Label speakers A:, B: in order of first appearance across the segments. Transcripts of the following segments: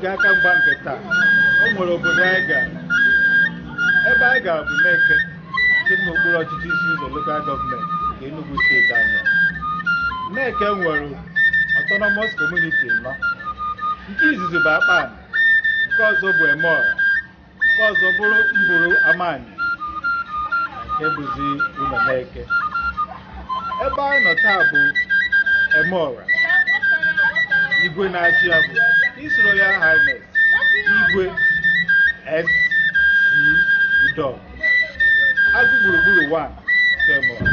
A: n'oge aka mgba nke taa o nwere obodo anyị gara ebe anyị gara bụ Neke nke dị n'okpuru ọchịchị isi ụzọ lokal gọọmenti nke Enugu steeti anyị. Neke nwere autonomous community nọ. Nke izizi bụ Akpan, nke ọzọ bụ Emora, nke ọzọ bụrụ Mburu Amani, nke bụzi ụlọ Neke. Ebe anyị nọ taa bụ Emora. Igwe na-achị ya bụ His Royal Highness Igwe S.C. Udog, Agụ Gburugburu 1 nke Emora.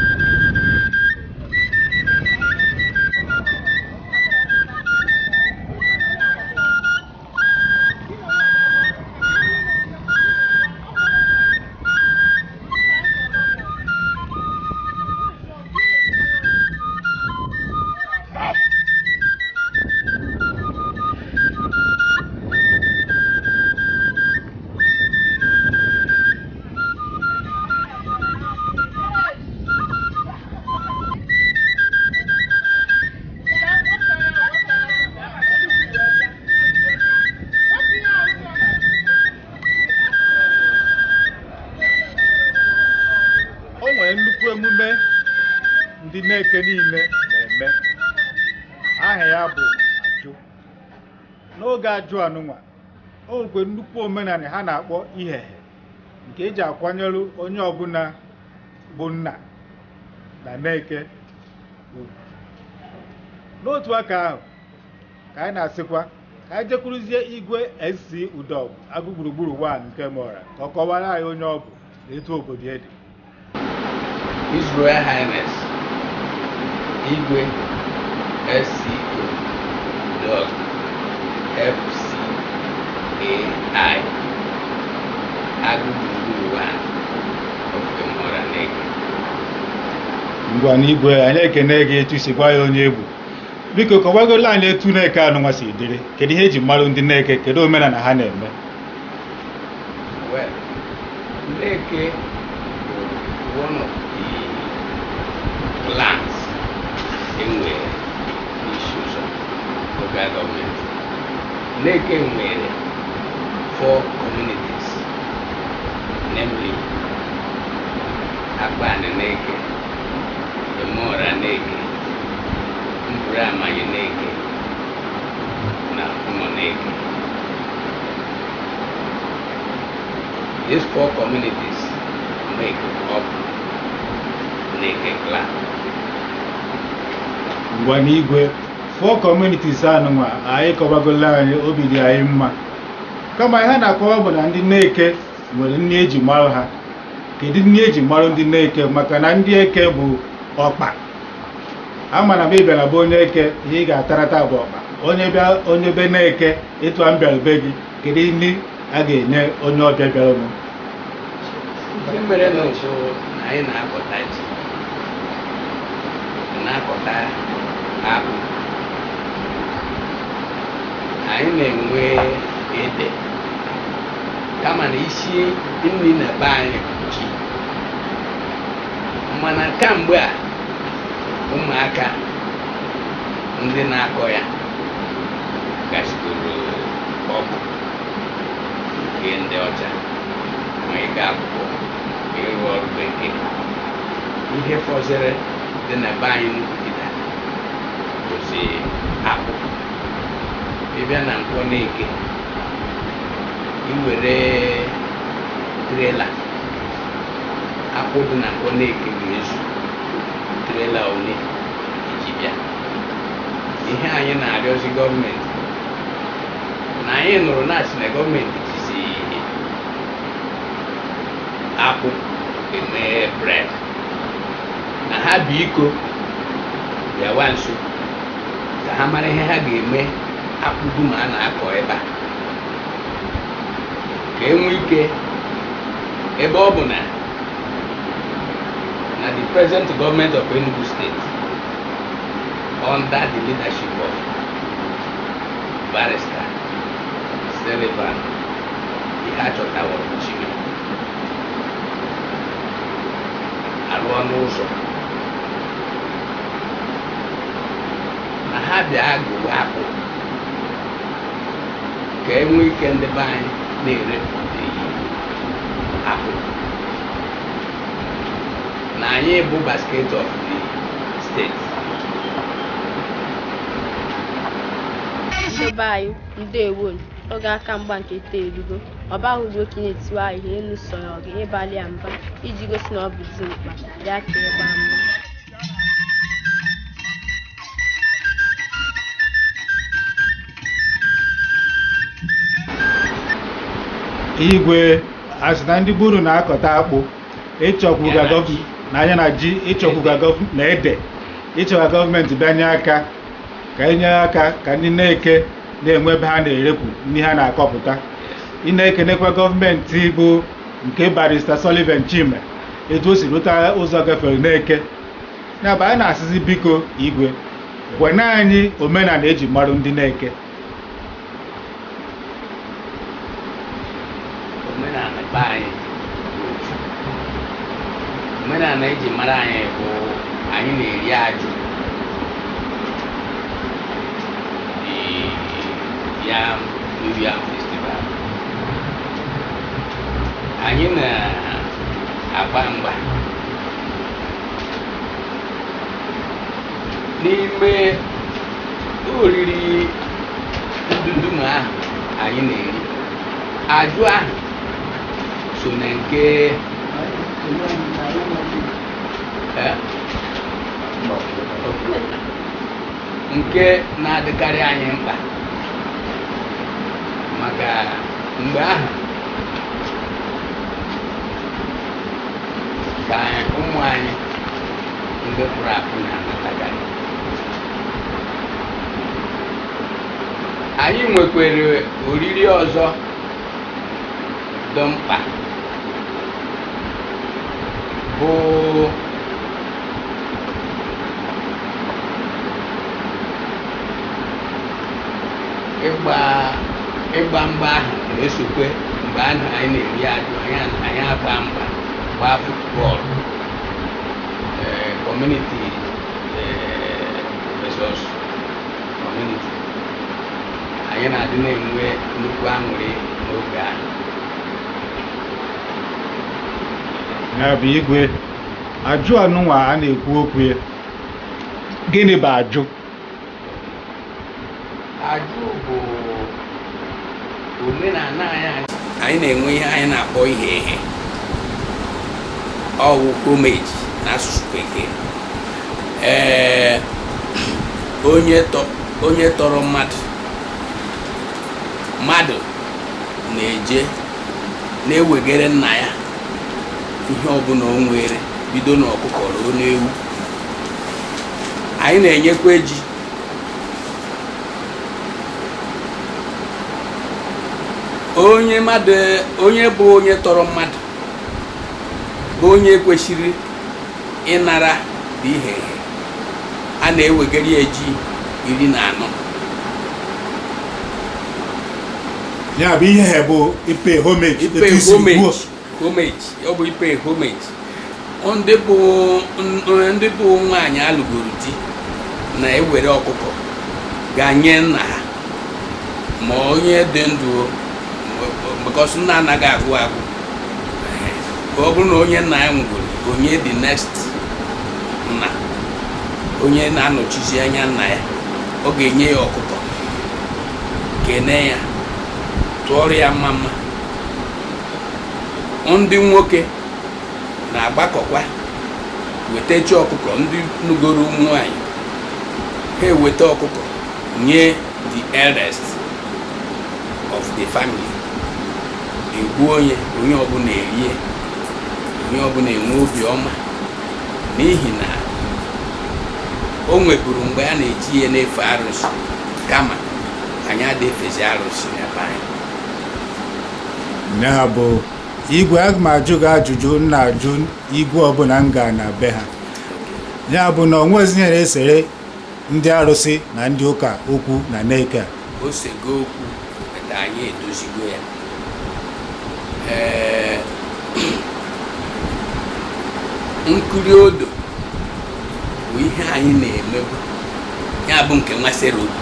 A: Nnukwu emume ndị Neke niile na-eme. Aha ya bụ Ajụ. N'oge Ajụ anụnwa o nwekwe nnukwu omenala ha na-akpọ Ihehe, nke eji akwanyere onye ọbụla bụ nna na Neke ugwu. N'otu aka ahụ ka anyị na-asịkwa ka anyị jekwuruzie Igwe S.C. Udog, Agụ Gburugburu 1 nke Emora, ka ọ kọwara anyị onye ọ bụ na etu obodo ya dị.
B: His Royal Highness Igwe S.C. Udog FCAI Agụ Gburugburu 1 of Emora Neke.
A: Ngwa n'Igwe, anyị ekene gị etu si gwa ya onye egwu. Biko kọwagola anyị etu Neke anụnwa si dịrị, kedu ihe eji mara ndị Neke, kedu omenala ha na-eme?
B: Well, Neke one of the clans in the issues of local government. Neke nwere 4 communities, namely Akpan Neke, Emora Neke, Mburu Amani Neke, na Umo Neke. These 4 communities make up Neke clan.
A: Ngwa n'Igwe, 4 communities anụnwa anyị kọwagola anyị, obi dị anyị mma. Kama ihe na-akọwa bụ na ndị Neke nwere nri eji mara ha. Kedu nri eji mara ndị Neke? Maka na ndị Eke bụ ọkpa. Ama na ị bịara bụ onye Eke, ihe ị ga-atarata bụ ọkpa. Onye be Neke, etu a m bịara be gị, kedu nri a ga-enye onye ọbịa bịara m?
B: Ndị mere n'ụsọ na anyị na-akọta ji, na-akọta akpụ, anyị na-enwe ede, kama na isi nri na be anyị ji. Mana kamgbe a ụmụaka ndị na-akọ ya gasịgoro ọgụ nke ndị ọcha, ma ịga akwụkwọ, ịrụ ọrụ bekee. Ihe fọziri dị na be anyị n'Ugwugida bụzi akpụ. Ịbịa na Nkwọ Neke, iwere trela akpụ dị na Nkwọ Neke ga-ezu trela ole iji bịa. Ihe anyị na-arịọzi gọọmenti, na anyị nụrụ na-asị na gọọmenti jizi akpụ eme bred, na ha bụ iko bịawa nso ka ha mara ihe ha ga-eme akpụ dum a na-akọ ebe a, ka enwe ike ebe ọ bụ na the present government of Enugu State, under the leadership of Barrister Sullivan Ihachọtaworo, arụ ọnụ ụzọ na ha bịa gụwa akpụ ka enwee ike ndị be anyị na-erepụta apụl na anyị bụ basket of the state.
C: Ndị be anyị ndewo, oge aka mgba nke taa erugo. Ọba ahụzi okenye etiwa ihe elu sonye ọgụ ịbalị ya mba iji gosi na ọ bụ dimkpa ya ka ịgba mma.
A: Igwe asị na ndị gburu na-akọta akpụ ịchọkwuga n'anya na ji ịchọkwuga na ede ịchọga gọọmenti bịanye aka ka enye aka ka ndị na-eke na-enwe ebe ha na-erekwu ndị ha na-akọpụta. Ị na-ekenekwa gọọmenti bụ nke Barrister Sullivan Chime etu o si rụta ụzọ gafere na-eke. Ya bụ anyị na-asịzi biko Igwe gwena anyị omenala eji marụ ndị na-eke.
B: Omenala eji mara anyị bụ anyị na-eri ajụ New Yam Festival. Anyị na-agba mgba n'ime oriri ndundum ahụ anyị na-eri. Ajụ ahụ so na nke na-adịkarị anyị mkpa maka mgbe ahụ ka ụmụ anyị ndị pụrụ apụ na-anatakarị. Anyị nwekwara oriri ọzọ dị mkpa bụ ịgba mgba ahụ na-esokwe mgbe anyị na-eri ajụ anyị agba mgba gbaa futbọọlụ community versus community. Anyị na-adị na-enwe nnukwu aṅụrị n'oge ahụ.
A: Ya bụ Igwe, ajụ anụnwa a na-ekwu okwu ya, gịnị bụ ajụ?
B: Ajụ bụ omenala anyị na-enwe ihe anyị na-akpọ ihe ehe, ọwụ homage n'asụsụ Bekee. Onye tọrọ mmadụ na-eje na-ewegere nna ya ihe ọbụla o nwere, bido n'ọkụkọ ruo n'ewu. Anyị na-enyekwa ji. Onye bụ onye tọrọ mmadụ bụ onye kwesịrị ịnara dị ihe a na-ewegara ya ji 14.
A: Ya bụ ihe bụ ipe homage.
B: Ọ bụ ipe homage. Ndị bụ nwaanyị alụgoro di na-ewere ọkụkọ ga-nye nna ha, ma onye dị ndụ because nna anaghị agwụ agwụ. Ka ọ bụrụ na onye nna ya nwụgoro, onye dị next nna, onye na-anọchizi anya nna ya, ọ ga-enye ya ọkụkọ, kene ya, tụọrọ ya mma mma. Ndị nwoke na-agbakọkwa wetachi ọkụkọ. Ndị nugoro ụmụ nwanyị ha eweta ọkụkọ nye the eldest of the family. Egbu onye ọbụla erie, onye ọbụla enwe obi ọma, n'ihi na o nweburu mgbe a na-eji ihe na-efe arụsị, kama anyị adịfezi arụsị n'ebe anyị.
A: Ya bụ Igwe, aga m ajụ gị ajụjụ m na-ajụ igwe ọbụla m gaa na be ha. Ya bụ na o nwezi ihe na-esere ndị arụsị na ndị ụka okwu na na-eke a.
B: O sego okwu ka anyị edozigo ya. Nkiri odo bụ ihe anyị na-emebu, ya bụ nke nwasịrị obi,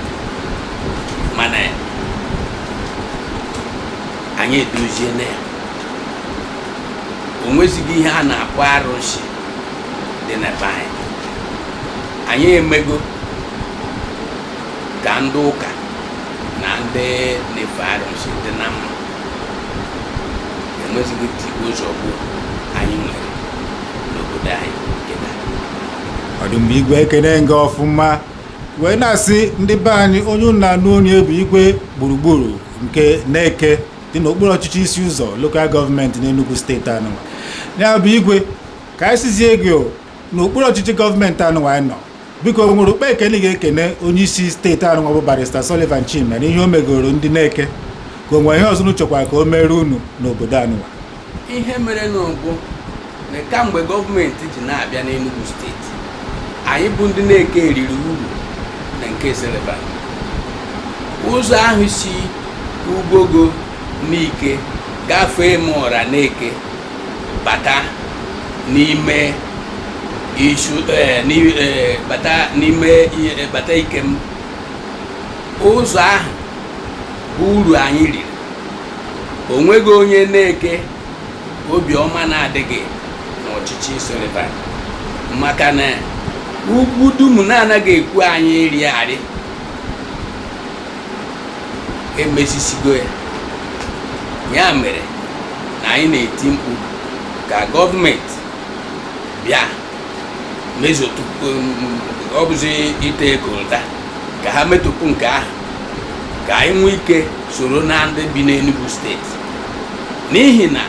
B: mana anyị edoziene ya. O nwezighị ihe a na-akpọ arụsị dị na be anyị. Anyị emego ka ndị ụka na ndị na-efe arụsị dị na mma. Enwezighị tigozọgbu anyị nwere n'obodo anyị kịta.
A: Ọdụm Igwe ekene nga ọfụma wee na-asị ndị be anyị onye unu na-anụ onye bụ Igwe gburugburu nke Neke dị n'okpuru ọchịchị isi ụzọ lokal gọọmenti n'Enugu steeti anụnwa. Ya bụ Igwe ka anyị sizie gị n'okpuru ọchịchị gọọmenti anụnwa anyị nọ, biko nwere okpe ekene ga-ekene onye isi steeti anụnwa bụ Barrister Sullivan Chime n'ihe o megoro ndị Neke, ka o nwere ihe ọzọ chọkwara ka o mere unu n'obodo anụnwa.
B: Ihe mere n'ugwu na kamgbe gọọmenti ji na-abịa n'Enugu steeti, anyị bụ ndị Neke eriri uru na nke Sullivan. Ụzọ ahụ si Ugbogo n'Ike gafee Mọra Neke bata n'ime bata Ikem, ụzọ ahụ bụ uru anyị riri. O nweghị onye Neke obiọma na-adịghị n'ọchịchị Sullivan, maka na ugwu dum na-anaghị ekwu anyị eri arị emezisigo ya. Ya mere na anyị na-eti mkpu ka gọọmenti bịa mezotupu, ọ bụzi ite ekolta, ka ha metụpụ nke ahụ ka anyị nwee ike soro na ndị bi n'Enugu steeti. N'ihi na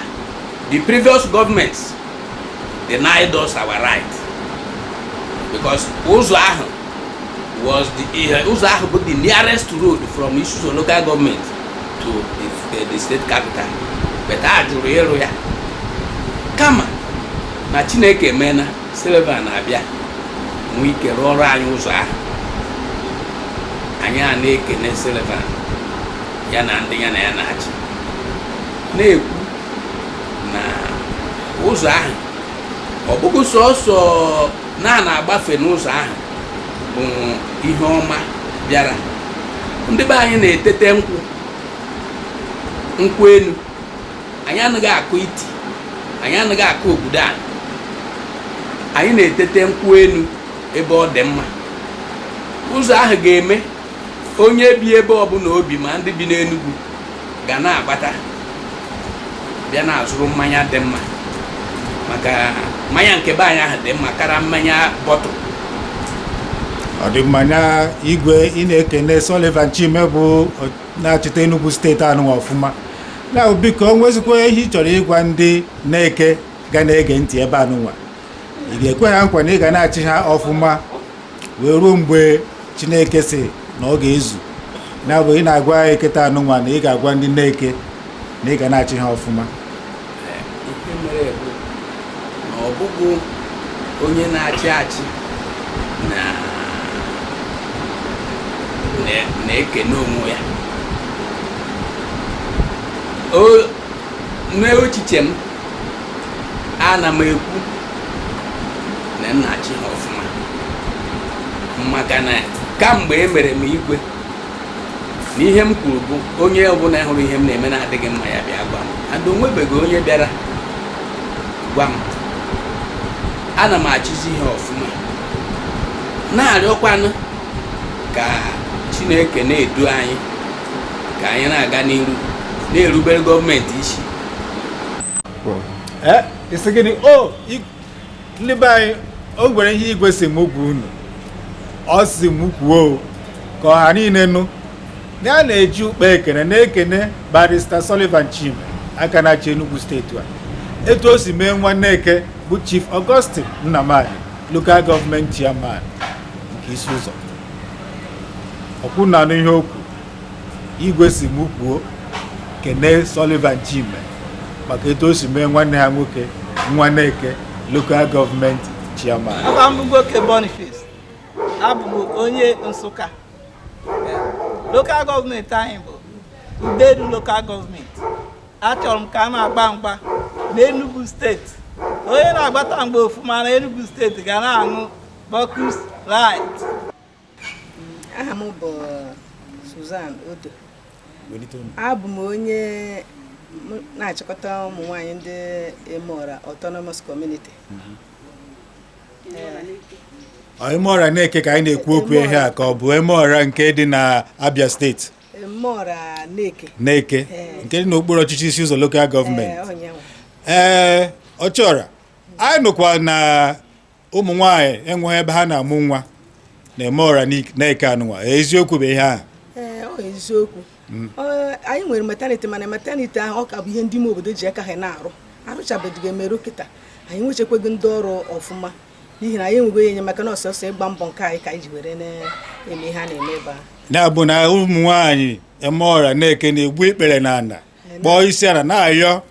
B: the previous governments denied us our right, because ụzọ ahụ bụ the nearest road from Isuzu local government to the state capital, but a jụrụ ịrụ ya. Kama na Chineke mena Sullivan abịa nwee ike rụọ ọrụ anyị ụzọ ahụ, anyị a na-ekene Sullivan ya na ndị ya na ya na-achị, na-ekwu na ụzọ ahụ ọ bụghị sọsọ na-agbafe n'ụzọ ahụ bụ ihe ọma bịara. Ndị be anyị na-etete nkwụ elu, anyị anaghị akụ iti, anyị anaghị akụ obodo anyị na-etete nkwụ elu ebe ọ dị mma. Ụzọ ahụ ga-eme onye bi ebe ọbụla obi ma ndị bi n'Enugu ga na-agbata bịa na-azụrụ mmanya dị mma, maka mmanya nke be anyị ahụ dị mma kara mmanya bọtụ.
A: Ọ dị mmanya Igwe ị na-ekene Sullivan Chime bụ na-achịta Enugu steeti anụnwa ọfụma. Na biko o nwezikwa ihe ị chọrọ ịgwa ndị Neke ga na-ege ntị ebe anụnwa, ị ga-ekwe ha nkwa na ị ga na-achị ha ọfụma wee ruo mgbe Chineke sị na ọ ga-ezu, na bụ ị na-agwa anyị kịta anụnwa na ị ga-agwa ndị Neke na ị ga na-achị ha ọfụma.
B: Ihe mere bụ na ọ bụghị onye na-achị achị na-ekene onwe ya. N'echiche m, ana m ekwu na nna-achị ha ọfụma, maka na kamgbe e mere m Igwe na ihe m kwuru bụ onye ọbụla hụrụ ihe m na-eme na-adịghị mma ya bịa gwa m. Ada onwebeghị onye bịara gwa m. Ana m achịzi ihe ọfụma, na-arịọkwanụ ka Chineke na-edu anyị ka anyị na-aga n'iru na-erubere gọọmenti isi.
A: Isi gịnị? Ndị be anyị, o nwere ihe Igwe si m gwa unu. Ọ si m kwuo ka ọha niile nụ na a na-eji ukpe ekene na-ekene Barrister Sullivan Chime aka na-achị Enugu steeti a, etu o si mee nwa Neke bụ Chief Augustine Nnamani local government chairman nke isi ụzọ. Ọkwụ na anụ ihe okwu Igwe si m kwuo kene Sullivan Chime maka etu o si mee nwanne ha nwoke nwa Neke local government chairman.
D: Abambugoke Boniface, abụ onye Nsụka. Local government anyị bụ Uderu local government. Achọrọ m ka a na-agba mgba n'Enugu steeti. Onye na-agbata mgbe ofuma na Enugu steeti ga na-aṅụ Bacchus Light.
E: Aha m bụ Susan Odo. Abụ m onye
D: na-achịkọta ụmụ nwaanyị ndị Emora Autonomous Community.
A: Emora na-eke ka anyị na-ekwu okwu ihe a ka ọ bụ Emora nke dị na Abia steeti?
D: Emora
A: na-eke nke dị n'okpuru ọchịchị isi ụzọ local gọọmenti. Ọchọra, anyị nụkwa na ụmụ nwaanyị enweghị ebe ha na-amụ nwa na Emora na-eke anụnwa, eziokwu bụ ihe ahụ?
D: Eziokwu. Anyị nwere maternity, mana maternity ahụ ọ ka bụ ihe ndị ime obodo ji aka ha na-arụ arụchabeghị emerụ kịta. Anyị nwechekwago ndị ọrụ ọfụma n'ihi na anyị enwego ya enyemaka na ọsọsọ ịgba mbọ nke anyị ka anyị ji were na-eme ihe a na-eme ebe ahụ.
A: Na-abụ na ụmụ nwaanyị Emora na-eke na-egbu ikpere n'ala kpọọ isi ala na-ayọ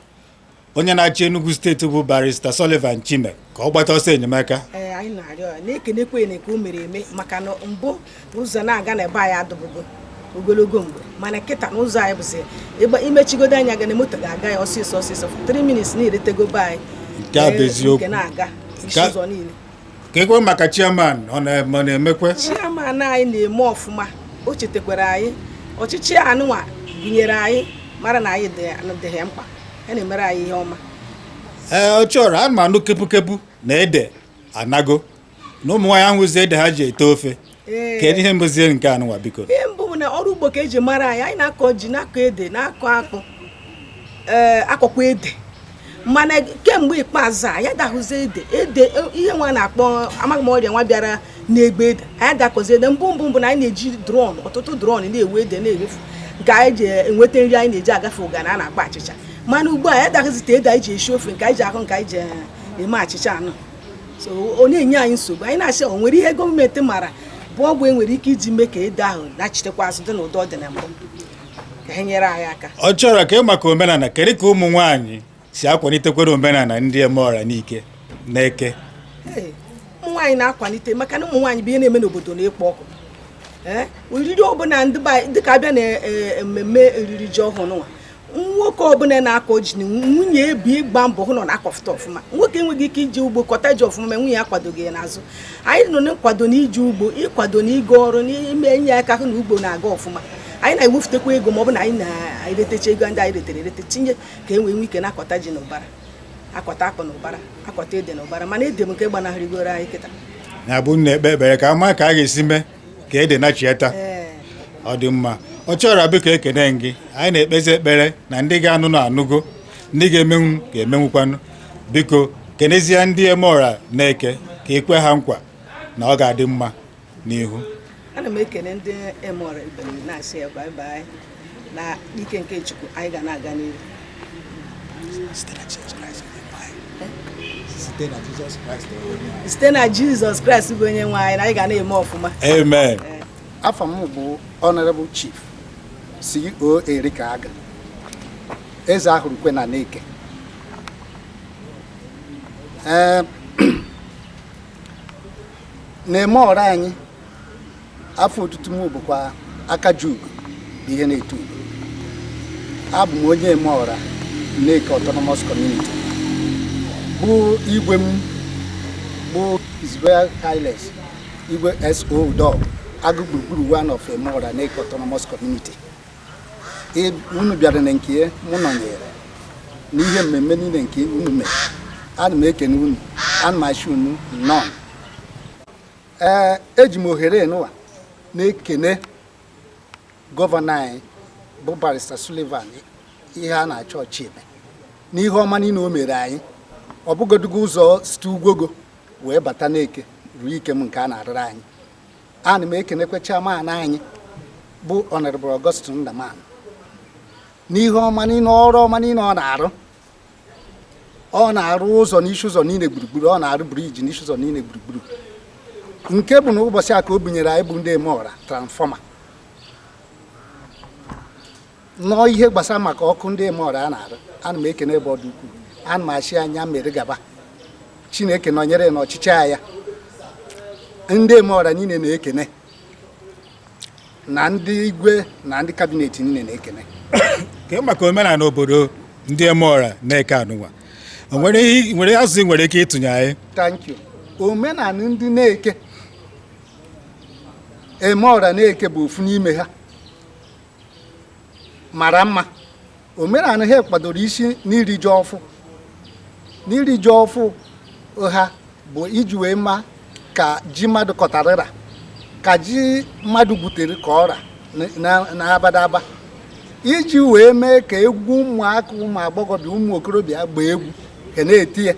A: onye na-achị Enugu steeti bụ Barrister Sullivan Chime ka ọ gbata ọsọ enyemaka.
D: Anyị na-arịọ ya na-ekenekwa ene ka o mere eme maka na mbụ ụzọ na-aga na ebe anyị adụbụgo ogologo mgbe, mana kịta na ụzọ anyị bụzi imechigodo anya ga na moto ga-aga ya ọsịsọ 3 minutes na-eretego be anyị.
A: Nke a bụ eziokwu.
D: Na-aga isi ụzọ niile.
A: Ka ekwe maka chairman ọ na-emekwe?
D: Chairman anyị na-eme ọfụma. O chetakwara anyị ọchịchị anụnwa gụnyere anyị mara na anyị dị ya mkpa. Ya na-emere anyị ihe ọma.
A: Ọ chọrọ anụmanụ kepu na ede anago na ụmụ nwaanyị ahụzi ede ha ji ete ofe. Kedu ihe mbụzie nke anụnwa biko?
D: Ihe mbụ bụ na ọrụ ugbo ka eji mara anyị na-akọ ji, na-akọ ede, na-akọ akpụ, akọkwa ede. Mana kemgbe ikpeazụ a ya dahụzi ede ihe nwa na-akpọ amaghị m ọrịa nwa bịara n'egbe ede. Anyị dakọzi ede mbụ na anyị na-eji drone, ọtụtụ drone na-ewu ede na-erefu nke anyị ji enweta nri anyị na-eji agafe ụgana a na-akpọ achịcha. Mana ugbu a ya dahụzite ede anyị ji esi ofe nke anyị ji ahụ nke anyị ji eme achịcha anụ. So ọ na-enye anyị nsogbu. Anyị na-asị o nwere ihe gọọmenti mara bụ ọgwụ enwere ike iji mee ka ede ahụ na-achitekwa azụ dị n'ụdọ dị na mbụ ka ha nyere anyị aka. Ọ
A: chọrọ ka maka omenala, kedu ka ụmụ nwaanyị si akwalitekwara omenala ndị Emora n'ike na-eke?
D: Ụmụ nwaanyị na-akwalite maka na ụmụ nwaanyị bụ ihe na-eme n'obodo na-ekpo ọkụ. Oriri ọbụla dịka abịa na mmemme eriri ji ọhụrụ nwa, nwoke ọbụla na-akọ ji na nwunye ebi ịgba mbọ hụ na na-akọfụta ọfụma. Nwoke enweghị ike iji ugbo kọta ji ọfụma ma nwunye ya kwadoghị ya n'azụ. Anyị nọ n'ịkwado n'iji ugbo, ịkwado n'ịga ọrụ n'ime enye aka hụ na ugbo na-aga ọfụma. Anyị na-ewufutekwa ego ma ọ bụ na anyị na-eretecha ego ndị anyị erete tinye ka e nwee ike na-akọta ji n'ụbara, akọta akpụ n'ụbara, akọta ede n'ụbara, mana ede m nke gbanahịrịgoro anyị kịta.
A: Na-abụ na-ekpe ekpere ka ama ka a ga-esi mee ka ede nachieta. Ọ dị mma. Ọ chọrọ biko ekene gị. Anyị na-ekpezi ekpere na ndị ga-anụ na anụgo, ndị ga-emenwu ga-emenwukwanụ. Biko kenezie ndị Emora na-eke ka ekwe ha nkwa na ọ ga-adị mma n'ihu.
D: Ana m ekene ndị Emora ibe m na-asị ya bye bye na ike nke Chukwu anyị ga na-aga n'ihu. Site na Jizọs Kraịst bụ onye nwe anyị na anyị ga na-eme ọfụma.
A: Amen.
E: Afọ m bụ Honorable Chief CEO Erika Aga, eze ahụrụkwe na na-eke. Na-Emora anyị afọ otutu m bụkwa Akajugu bụ ihe na-eto ugo. Abụ m onye Emora na-eke Autonomous Community, bụ igwe m bụ His Royal Highness Igwe S.O. Udog Agụ gburugburu one of Emora na-eke Autonomous Community. Unu bịara na nke mụ nọnyere n'ihe mmemme niile nke unu mere. Ana m ekene unu, ana m achị unu nnọọ. Eji m ohere nụwa na-ekene gọvanọ anyị bụ Barrister Sullivan ihe a na-achọ Chime n'ihe ọma niile o mere anyị. Ọ bụgodugo ụzọ site Ugwogo wee bata na-eke ruo ike m nke a na-arịrị anyị. Ana m ekenekwa chairman anyị bụ Honorable Augustine Ndaman n'ihe ọma niile, ọrụ ọma niile ọ na-arụ ụzọ n'isi ụzọ niile gburugburu, ọ na-arụ briji n'isi ụzọ niile gburugburu. Nke bụ na ụbọchị a ka o bunyere anyị bụ ndị Emora transfọma nọọ ihe gbasara maka ọkụ ndị Emora a na-arụ. Ana m ekene ebe ọ dị ukwuu. Ana m achị anya mere gaba. Chineke nọnyere n'ọchịchị ya. Ndị Emora niile na-ekene na ndị igwe na ndị kabinet niile na-ekene.
A: Ka maka omenala obodo ndị Emora na-eke anụnwa, nwere azụ nwere ike ịtụnye anyị?
E: Thank you. Omenala ndị na-eke Emora na-eke bụ ofu n'ime ha mara mma. omenala ha kwadoro isi n'iri ji ọfụ ha bụ iji wee ma ka ji mmadụ kọtarịra ka ji mmadụ butere ka ọra na-abadaba iji wee mee ka egwu ụmụaka ụmụ agbọghọbịa ụmụ okorobịa gbaa egwu ka na-eti ya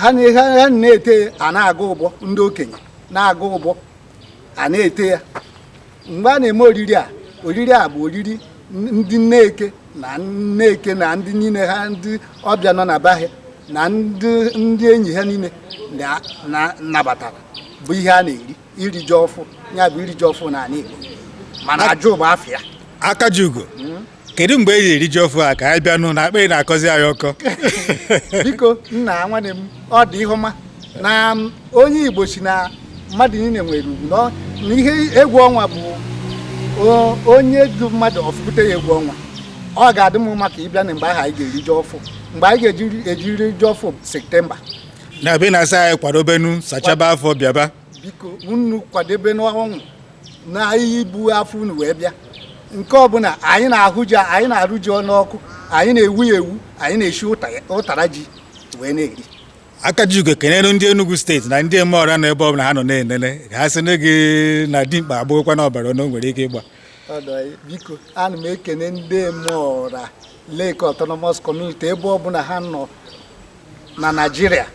E: ha na-ete a na-aga ụbọ ndị okenye na-aga ụbọ a na-ete ya mgbe a na-eme oriri a bụ oriri ndị nneke na ndị niile ha ndị ọbịa nọ na be ha na ndị enyi ha niile nabatara bụ ihe a na-eri iri ji ọfụ ya bụ iri ji ọfụ n'ala Igbo mana ajụ bụ afịa
A: Akajugo kedu mgbe e ji eri ji ọfụ a ka anyị bịa nụ na akpịrị na-akọzi anyị ọkọ
E: biko nna nwanne m ọ dị ihe ọma na onye Igbo si na mmadụ niile nwere ugwu na ihe egwu ọnwa bụ onye du mmadụ ọfụpụta ya egwu ọnwa ọ ga-adị m maka ịbịa na mgbe ahụ anyị ga-eri ji ọfụ mgbe anyị ga-ejiri ji ọfụ Septemba
A: na be na-asa anyị kwadobenu sachaba afọ bịaba
E: biko unu kwadebe n'ọnwụ na ibu afọ unu wee bịa nke ọbụla anyị na-arụ ji n'ọkụ anyị na-ewu ya ewu anyị na-eshi ụtara ji wee na-eri
A: Akajugo kenelu ndị Enugu steeti na ndị Emeọra na ebe ọbụla ha nọ na-enene ha sị na gị na dimkpa agbụghịkwa na ọbara na o nwere ike ịgba
E: biko ana m ekene ndị Emeọra Lake Autonomous Community ebe ọbụla ha nọ na Naịjirịa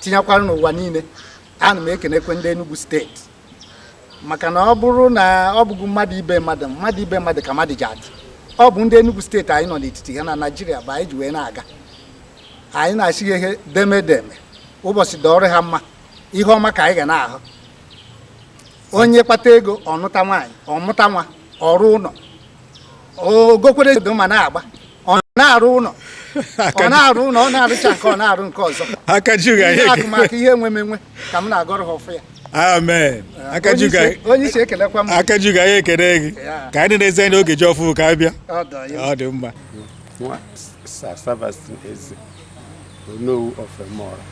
E: tinyekwara n'ụwa niile ana m ekenekwe ndị Enugu steeti maka na ọ bụrụ na ọ bụghị mmadụ ibe mmadụ ka mmadụ ji adị ọ bụ ndị Enugu steeti anyị nọ n'etiti ha na Naịjirịa bụ anyị ji wee na-aga anyị na-asị ihe demedeme ụbọchị dị ọrụ ha mma ihe ọma ka anyị ga na-ahụ onye kpata ego ọnụta nwaanyị ọmụta nwa ọrụ ụlọ ogokwere edo ma na-agba ọ na-arụ ụlọ ọ na-arụcha nke ọ na-arụ nke ọzọ akụmakụ ihe enwemenwe ka m na-agọrọ ha ọfụ ya
A: amen
E: onye isi ekelekwa m
A: Akajugo anyị ekele gị ka anyị na-eze anyị n'oge ji ọfụ ka abịa ọ dị mma
F: Onowu of Emeọra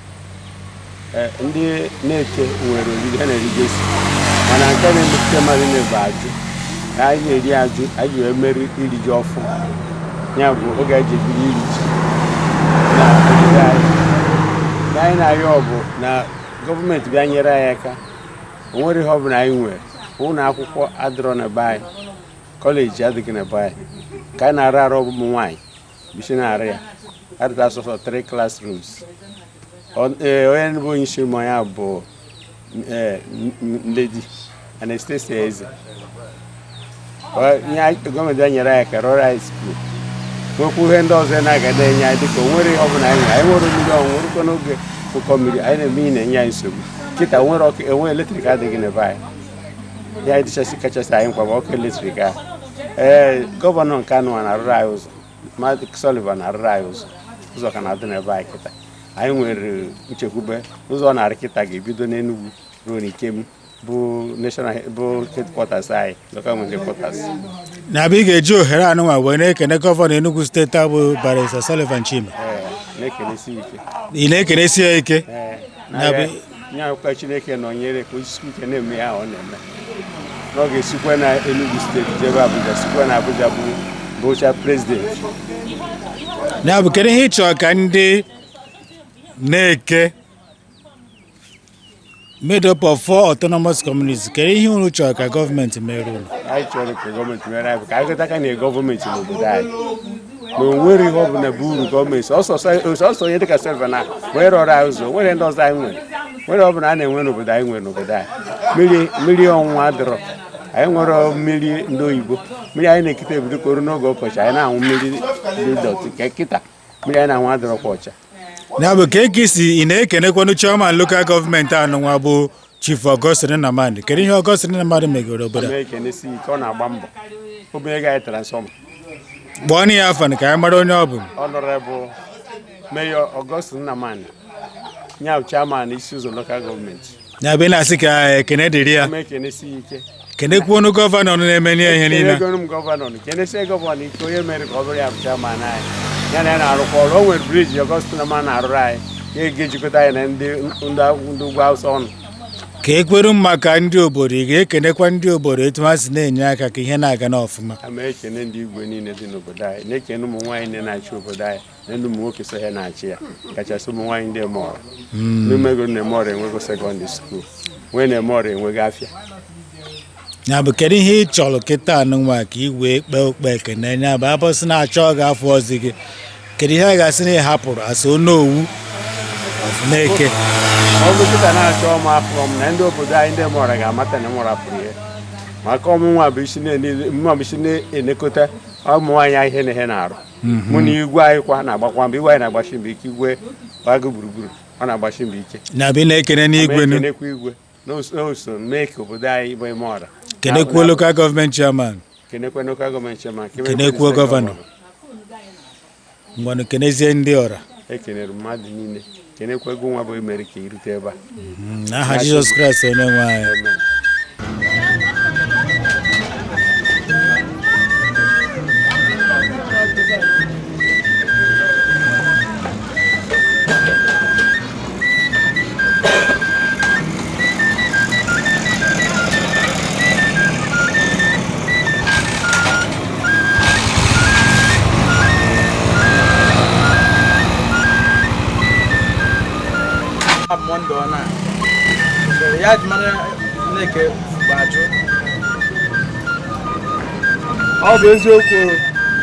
F: ndị na-eke nwere oriri ha na-erigesi mana nke na-emetụta mmadụ na-ebu ajụ anyị na-eri ajụ anyị wee meri iri ji ọfụ ya bụ oge anyị ji ebiri iri ji na obodo anyị na-arịọ ọbụ na gọọmenti bịa nyere anyị aka o nwere ihe ọ bụla anyị nwere ụlọ akwụkwọ adịrọ na be anyị kọleji adịghị na be anyị ka anyị na-arụ arụ ụmụ nwaanyị bisi na-arụ ya adịta sọsọ 3 classrooms onye bụ onye isi ụmụ ya bụ Lady Anastasia Eze gọọmenti ya nyere anyị ka rụọrọ anyị skuul nwekwu ihe ndị ọzọ na-agada enye anyị dịka o nwere ihe ọbụla anyị nwere mmiri ọnwụ nwerụkwa n'oge ụkọ mmiri anyị na-eme ihe na-enye anyị nsogbu kịta enwe eletrik adịghị n'ebe anyị ya dịchasị kachasị anyị mkpa bụ ọkụ eletrik ahụ gọvanọ nke anụ na-arụrụ anyị ụzọ Maazị Sullivan na-arụrụ anyị ụzọ ka na-adị n'ebe anyị kịta anyị nwere nchekwube ụzọ narị kịta ga-ebido n'Enugu ruo n'Ikem bụ national bụ headquarters anyị local government headquarters
A: na-abịa ị ga-eji ohere anụnwa wee na-ekene gọvanọ Enugu steeti abụ Barrister Sullivan Chime ị na-ekenesi ya ike
F: nye akwụkwọ Chineke nọnyere ka osisi ike na-eme ya ọ na-eme na ọ ga-esikwa na Enugu steeti jebe Abuja sikwa na Abuja bụcha prezidenti
A: ya bụ kedu ihe ị chọrọ ka ndị na-eke made up of 4 autonomous communities kedu ihe unu chọrọ ka gọọmenti mere unu
F: anyị chọrọ ka gọọmenti mere anyị ka anyị gụta ka na gọọmenti n'obodo anyị na o nwere ihe ọ bụla bụ uru gọọmenti ọsọ onye dịka Sullivan na wee rọrọ anyị ụzọ nwere ndị ọzọ anyị nwere ọ bụla a na-enwe n'obodo anyị nwere n'obodo anyị mmiri ọnwụnwa adịrọ anyị nwere mmiri ndị oyibo mmiri anyị na-ekita ebido koru n'oge ọkọchị anyị na-anwụ mmiri dị dọtị ka kịta mmiri anyị na-anwụ adịrọkwa ọcha
A: ya bụ ka eke si ị na-ekenekwanụ chairman local gọọmenti anụnwa bụ Chief Augustine Nnamani kedu ihe Augustine Nnamani megoro obodo
F: na-ekenesi ike ọ na-agba mbọ obere ego anyị transfọma
A: gbọọ ya afọ ka anyị mara onye ọ bụ
F: Honorable Mayor Augustine Nnamani nya chairman isi ụzọ local gọọmenti
A: ya bụ na-asị ka ekene dịrị ya
F: ekenesi ike
A: kenekwuonu gọvanọ na-eme ihe niile
F: kenesi gọvanọ ike onye mere ka ọ bụrụ ya bụ chairman anyị ya na ya na-arụkwa ọrụ o nwere briji Augustine Nnamani na-arụrụ anyị ya ga-ejikọta anyị na ndị ugwu Awụsa ọnụ
A: ka ekwere maka ndị obodo ị ga-ekenekwa ndị obodo etu ha si na-enye aka ka ihe na-aga n'ọfụma.
F: ama ekene ndị igwe niile dị n'obodo anyị na-ekene ụmụ nwaanyị ndị na-achị obodo anyị na ndị ụmụ nwoke so ha na-achị ya kachasị ụmụ nwaanyị ndị Emọra n'umego na Emọra enwego sekọndịrị skuul nwee na Emọra enweghị afịa.
A: Ya bụ kedu ihe ị chọrọ kịta anụnwa ka ị wee kpee okpe ekene ya bụ abọsị na-achọ gị afọ ọzọ gị kedu ihe a ga-asị na ị hapụrụ asị Onowu Ọfụneke
F: ọ bụ kịta na-achọ ọmụ afọ m na ndị obodo anyị ndị Emọra ga-amata na Emọra pụrụ ihe maka ọmụnwa bụ isi na-enekọta ụmụ nwaanyị anyị ihe na ihe na-arụ mụ na igwe anyị kwa na-agbakwa mbọ igwe anyị na-agbachi mbọ ike igwe gbagụ gburugburu ọ na-agbachi mbọ ike
A: na-abịa na-ekene n'igwe nu
F: ekenekwa igwe n'oso mee ka obodo anyị bụ Emọra
A: kenekwuo lokal gọọmenti chairman
F: kenekwa lokal gọọmenti chairman
A: kenekwuo gọvanọ ngwanụ kenezie ndị ọra
F: ekenere mmadụ niile kenekwa ego nwa bụ mere ka irute ebe a
A: n'aha Jizọs Kraịst onye nwe anyị.
F: Amen.
D: Monday on so ya mana Neke Baju
E: ọ bụ eziokwu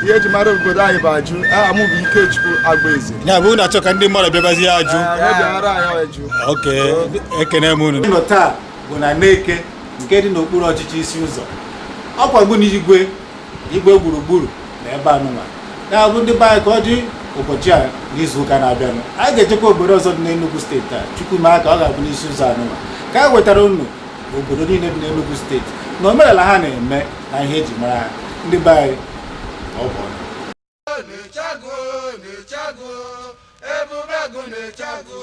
E: ihe eji mara obodo anyị bụ Aju aha mụ bụ Ikechukwu Agbaeze
A: ya bụ na achọ ka ndị mmadụ bịabazi ya ajụ
E: bịara anyị Aju
A: oke ekene m unu nọ taa bụ na Neke nke dị n'okpuru ọchịchị isi ụzọ ọkwa bụ n'igwe gburugburu na ebe anụnwa ya bụ ndị be anyị ka ọ dị ụbọchị a n'izu ụka na-abịanụ a ga-echekwa obodo ọzọ dị n'Enugu steeti a Chukwu mee ka ọ ga-abụ n'isi ụzọ anụnwa ka a wetara unu obodo niile dị n'Enugu steeti na omenala ha na-eme na ihe eji mara ha ndị be anyị ọ bụ
G: N'Echago, N'Echago, ebube agụ N'Echago.